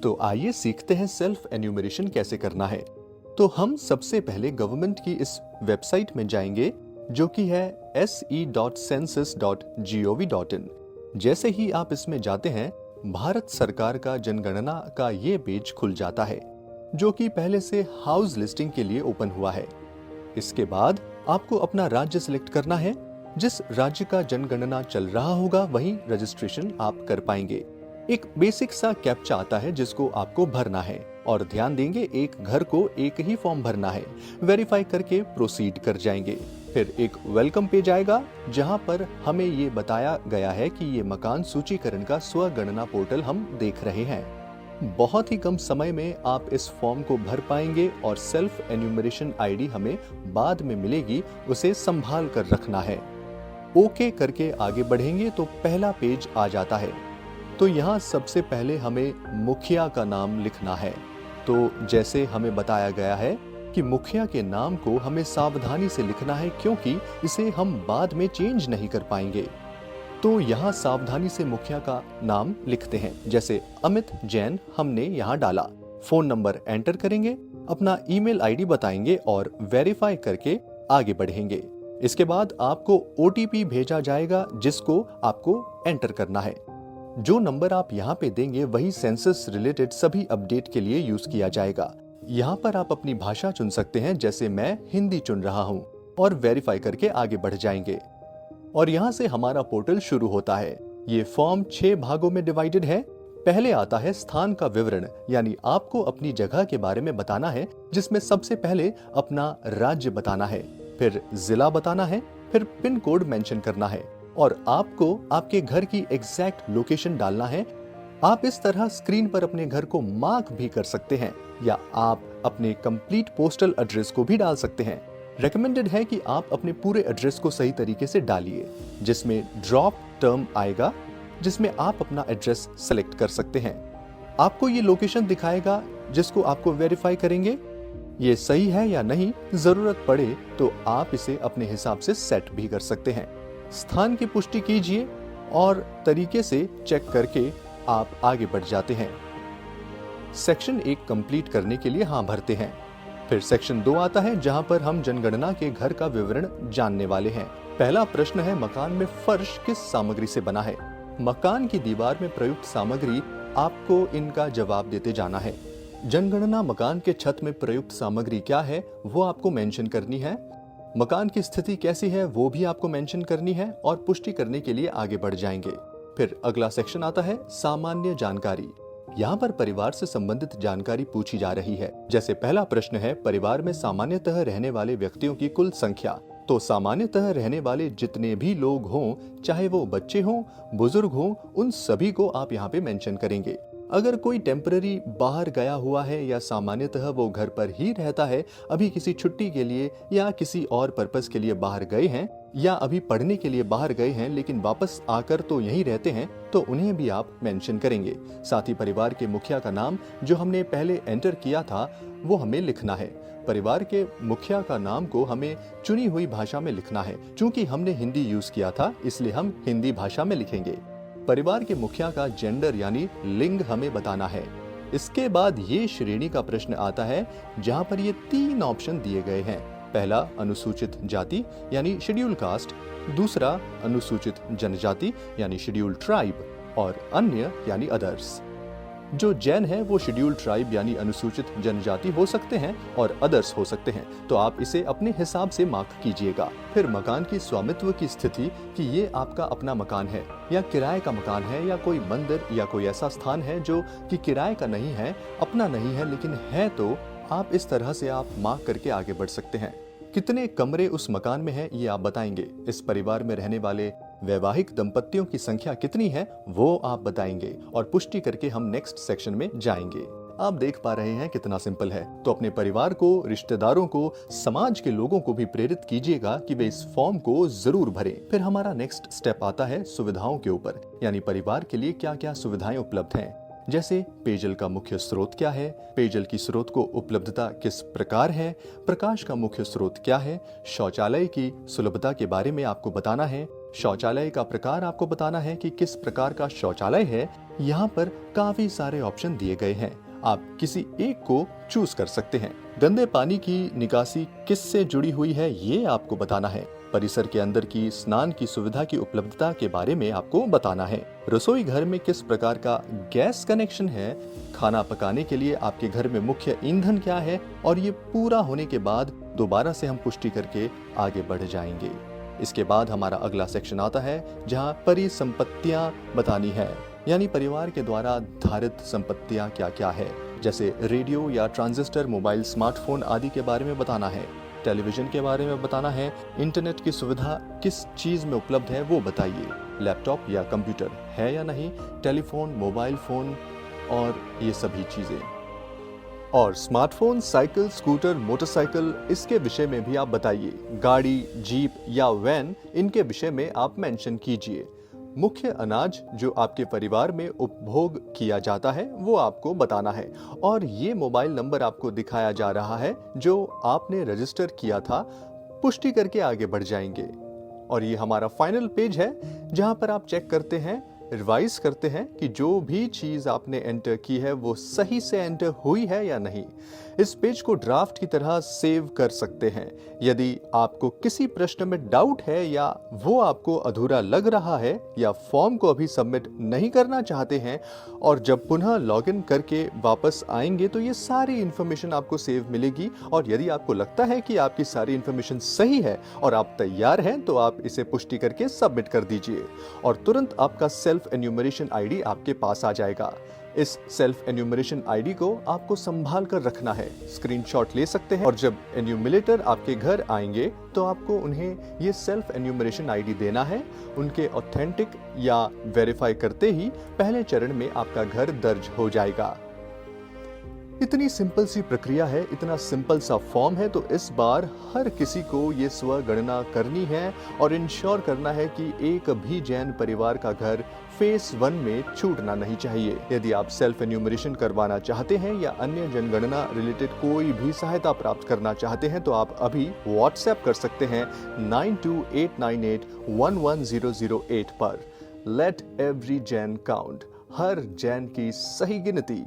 तो आइए सीखते हैं सेल्फ एन्यूमरेशन कैसे करना है। तो हम सबसे पहले गवर्नमेंट की इस वेबसाइट में जाएंगे जो कि है se.census.gov.in। जैसे ही आप इसमें जाते हैं भारत सरकार का जनगणना का ये पेज खुल जाता है जो कि पहले से हाउस लिस्टिंग के लिए ओपन हुआ है। इसके बाद आपको अपना राज्य सिलेक्ट करना है। जिस राज्य का जनगणना चल रहा होगा वही रजिस्ट्रेशन आप कर पाएंगे। एक बेसिक सा कैप्चा आता है जिसको आपको भरना है और ध्यान देंगे एक घर को एक ही फॉर्म भरना है। वेरीफाई करके प्रोसीड कर जाएंगे। फिर एक वेलकम पेज आएगा जहां पर हमें ये बताया गया है कि ये मकान सूचीकरण का स्वगणना पोर्टल हम देख रहे हैं। बहुत ही कम समय में आप इस फॉर्म को भर पाएंगे और सेल्फ एन्यूमरेशन आईडी हमें बाद में मिलेगी, उसे संभाल कर रखना है। ओके करके आगे बढ़ेंगे तो पहला पेज आ जाता है। तो यहाँ सबसे पहले हमें मुखिया का नाम लिखना है। तो जैसे हमें बताया गया है कि मुखिया के नाम को हमें सावधानी से लिखना है क्योंकि इसे हम बाद में चेंज नहीं कर पाएंगे। तो यहाँ सावधानी से मुखिया का नाम लिखते हैं। जैसे अमित जैन हमने यहाँ डाला। फोन नंबर एंटर करेंगे, अपना ईमेल आईडी बताएंगे और वेरीफाई करके आगे बढ़ेंगे। इसके बाद आपको ओटीपी भेजा जाएगा जिसको आपको एंटर करना है। जो नंबर आप यहाँ पे देंगे वही सेंसस रिलेटेड सभी अपडेट के लिए यूज किया जाएगा। यहाँ पर आप अपनी भाषा चुन सकते हैं, जैसे मैं हिंदी चुन रहा हूँ और वेरीफाई करके आगे बढ़ जाएंगे। और यहाँ से हमारा पोर्टल शुरू होता है। ये फॉर्म 6 भागों में डिवाइडेड है। पहले आता है स्थान का विवरण, यानी आपको अपनी जगह के बारे में बताना है, जिसमें सबसे पहले अपना राज्य बताना है, फिर जिला बताना है, फिर पिन कोड मेंशन करना है और आपको आपके घर की एग्जैक्ट लोकेशन डालना है। आप इस तरह स्क्रीन पर अपने घर को मार्क भी कर सकते हैं या आप अपने कंप्लीट पोस्टल एड्रेस को भी डाल सकते हैं। रेकमेंडेड है कि आप अपने पूरे एड्रेस को सही तरीके से डालिए, जिसमें ड्रॉप टर्म आएगा जिसमें आप अपना एड्रेस सेलेक्ट कर सकते हैं। आपको ये लोकेशन दिखाएगा जिसको आपको वेरीफाई करेंगे ये सही है या नहीं। जरूरत पड़े तो आप इसे अपने हिसाब से सेट भी कर सकते हैं। स्थान की पुष्टि कीजिए और तरीके से चेक करके आप आगे बढ़ जाते हैं। सेक्शन 1 कंप्लीट करने के लिए हाँ भरते हैं। फिर सेक्शन 2 आता है जहां पर हम जनगणना के घर का विवरण जानने वाले हैं। पहला प्रश्न है मकान में फर्श किस सामग्री से बना है। मकान की दीवार में प्रयुक्त सामग्री, आपको इनका जवाब देते जाना है। जनगणना मकान के छत में प्रयुक्त सामग्री क्या है वो आपको मेंशन करनी है। मकान की स्थिति कैसी है वो भी आपको मेंशन करनी है और पुष्टि करने के लिए आगे बढ़ जाएंगे। फिर अगला सेक्शन आता है सामान्य जानकारी। यहाँ पर परिवार से संबंधित जानकारी पूछी जा रही है। जैसे पहला प्रश्न है परिवार में सामान्यतः रहने वाले व्यक्तियों की कुल संख्या। तो सामान्यतः रहने वाले जितने भी लोग हों, चाहे वो बच्चे हों, बुजुर्ग हों, उन सभी को आप यहाँ पे मेंशन करेंगे। अगर कोई टेम्पररी बाहर गया हुआ है या सामान्यतः वो घर पर ही रहता है, अभी किसी छुट्टी के लिए या किसी और पर्पस के लिए बाहर गए हैं या अभी पढ़ने के लिए बाहर गए हैं लेकिन वापस आकर तो यहीं रहते हैं, तो उन्हें भी आप मेंशन करेंगे। साथ ही परिवार के मुखिया का नाम जो हमने पहले एंटर किया था वो हमें लिखना है। परिवार के मुखिया का नाम को हमें चुनी हुई भाषा में लिखना है। चूंकि हमने हिंदी यूज किया था इसलिए हम हिंदी भाषा में लिखेंगे। परिवार के मुखिया का जेंडर यानी लिंग हमें बताना है। इसके बाद ये श्रेणी का प्रश्न आता है जहां पर ये 3 ऑप्शन दिए गए हैं। पहला अनुसूचित जाति यानी शेड्यूल कास्ट, दूसरा अनुसूचित जनजाति यानी शेड्यूल ट्राइब और अन्य यानी अदर्स। जो जैन है वो शेड्यूल ट्राइब यानी अनुसूचित जनजाति हो सकते हैं और अदर्स हो सकते हैं, तो आप इसे अपने हिसाब से मार्क कीजिएगा। फिर मकान की स्वामित्व की स्थिति कि ये आपका अपना मकान है या किराए का मकान है या कोई मंदिर या कोई ऐसा स्थान है जो कि किराए का नहीं है, अपना नहीं है लेकिन है, तो आप इस तरह से आप मार्क करके आगे बढ़ सकते हैं। कितने कमरे उस मकान में है ये आप बताएंगे। इस परिवार में रहने वाले वैवाहिक दंपतियों की संख्या कितनी है वो आप बताएंगे और पुष्टि करके हम नेक्स्ट सेक्शन में जाएंगे। आप देख पा रहे हैं कितना सिंपल है। तो अपने परिवार को, रिश्तेदारों को, समाज के लोगों को भी प्रेरित कीजिएगा कि वे इस फॉर्म को जरूर भरें। फिर हमारा नेक्स्ट स्टेप आता है सुविधाओं के ऊपर, यानी परिवार के लिए क्या क्या सुविधाएं उपलब्ध हैं। जैसे पेयजल का मुख्य स्रोत क्या है, पेयजल की स्रोत को उपलब्धता किस प्रकार है, प्रकाश का मुख्य स्रोत क्या है, शौचालय की सुलभता के बारे में आपको बताना है, शौचालय का प्रकार आपको बताना है कि किस प्रकार का शौचालय है। यहाँ पर काफी सारे ऑप्शन दिए गए हैं, आप किसी एक को चूज कर सकते हैं। गंदे पानी की निकासी किससे जुड़ी हुई है ये आपको बताना है। परिसर के अंदर की स्नान की सुविधा की उपलब्धता के बारे में आपको बताना है। रसोई घर में किस प्रकार का गैस कनेक्शन है, खाना पकाने के लिए आपके घर में मुख्य ईंधन क्या है, और ये पूरा होने के बाद दोबारा से हम पुष्टि करके आगे बढ़ जाएंगे। इसके बाद हमारा अगला सेक्शन आता है जहां परिसंपत्तियां बतानी है, यानी परिवार के द्वारा धारित संपत्तियां क्या क्या है, जैसे रेडियो या ट्रांजिस्टर, मोबाइल, स्मार्टफोन आदि के बारे में बताना है। टेलीविजन के बारे में बताना है। इंटरनेट की सुविधा किस चीज में उपलब्ध है वो बताइए, लैपटॉप या कंप्यूटर है या नहीं, टेलीफोन, मोबाइल फोन और ये सभी चीजें। और स्मार्टफोन, साइकिल, स्कूटर, मोटरसाइकिल, इसके विषय में भी आप बताइए। गाड़ी, जीप या वैन, इनके विषय में आप मेंशन कीजिए। मुख्य अनाज जो आपके परिवार में उपभोग किया जाता है वो आपको बताना है, और ये मोबाइल नंबर आपको दिखाया जा रहा है जो आपने रजिस्टर किया था। पुष्टि करके आगे बढ़ जाएंगे। और ये हमारा फाइनल पेज है जहां पर आप चेक करते हैं, रिवाइज करते हैं कि जो भी चीज आपने एंटर की है वो सही से एंटर हुई है या नहीं। इस पेज को ड्राफ्ट की तरह सेव कर सकते हैं। यदि आपको किसी प्रश्न में डाउट है या वो आपको अधूरा लग रहा है या फॉर्म को अभी सबमिट नहीं करना चाहते हैं और जब पुनः लॉगिन करके वापस आएंगे तो ये सारी इंफॉर्मेशन आपको सेव मिलेगी। और यदि आपको लगता है कि आपकी सारी इंफॉर्मेशन सही है और आप तैयार हैं तो आप इसे पुष्टि करके सबमिट कर दीजिए और तुरंत आपका सेल्फ एन्यूमरेशन आईडी आपके पास आ जाएगा। इस सेल्फ एन्यूमरेशन आईडी को आपको संभाल कर रखना है, स्क्रीनशॉट ले सकते हैं और जब एन्यूमरेटर आपके घर आएंगे तो आपको उन्हें ये सेल्फ एन्यूमरेशन आईडी देना है। उनके ऑथेंटिक या वेरीफाई करते ही पहले चरण में आपका घर दर्ज हो जाएगा। इतनी सिंपल सी प्रक्रिया है, इतना सिंपल सा फॉर्म है, तो इस बार हर किसी को ये स्वगणना करनी है और इंश्योर करना है कि एक भी जैन परिवार का घर फेस 1 में छूटना नहीं चाहिए। यदि आप सेल्फ एन्यूमरेशन करवाना चाहते हैं या अन्य जनगणना रिलेटेड कोई भी सहायता प्राप्त करना चाहते हैं तो आप अभी व्हाट्सएप कर सकते हैं 9289811008 पर। लेट एवरी जैन काउंट, हर जैन की सही गिनती।